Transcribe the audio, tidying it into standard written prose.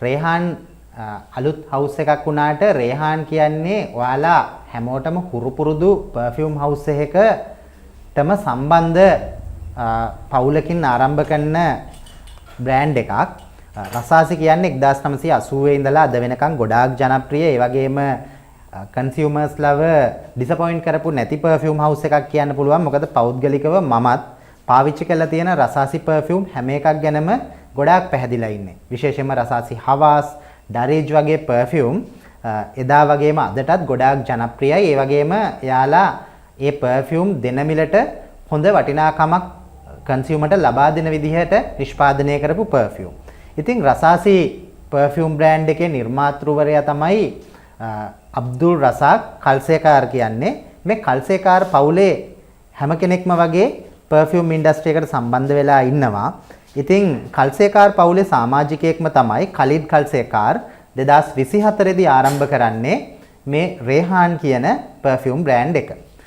රේහාන් අලුත් හවුස් එකක් වුණාට රේහාන් කියන්නේ ඔයාලා හැමෝටම හුරු පුරුදු පර්ෆියුම් හවුස් එකකටම සම්බන්ධ පවුලකින් ආරම්භ කරන බ්‍රෑන්ඩ් එකක්. රසාසි කියන්නේ 1980 ඉඳලා අද වෙනකන් ගොඩාක් ජනප්‍රිය. ඒ වගේම කන්සියුමර්ස් ලව ඩිසපොයින්ට් කරපු නැති පර්ෆියුම් හවුස් එකක් කියන්න පුළුවන්. මොකද පෞද්ගලිකව මමත් පාවිච්චි කරලා තියෙන රසාසි පර්ෆියුම් හැම එකක් ගැනම ගොඩාක් පැහැදිලා ඉන්නේ. විශේෂයෙන්ම රසාසි හවාස්, ඩරේජ් වගේ පර්ෆියුම් එදා වගේම අදටත් ගොඩාක් ජනප්‍රියයි. ඒ වගේම එයාලා ඒ පර්ෆියුම් දෙන මිලට හොඳ වටිනාකමක් කන්සියුමර්ට ලබා දෙන විදිහට නිෂ්පාදනය කරපු පර්ෆියුම්. ඉතින් රසාසි පර්ෆියුම් බ්‍රෑන්ඩ් එකේ නිර්මාතෘවරයා තමයි අබ්දුල් රසාක් කල්සේකාර් කියන්නේ. මේ කල්සේකාර් පවුලේ හැම කෙනෙක්ම වගේ පර්ෆියුම් ඉන්ඩස්ට්‍රි එකට සම්බන්ධ වෙලා ඉන්නවා. ඉතින් කල්සේකාර් පවුලේ සමාජිකයෙක්ම තමයි කලිඩ් කල්සේකාර් 2024 දී ආරම්භ කරන්නේ මේ රේහාන් කියන පර්ෆියුම් බ්‍රෑන්ඩ් එක.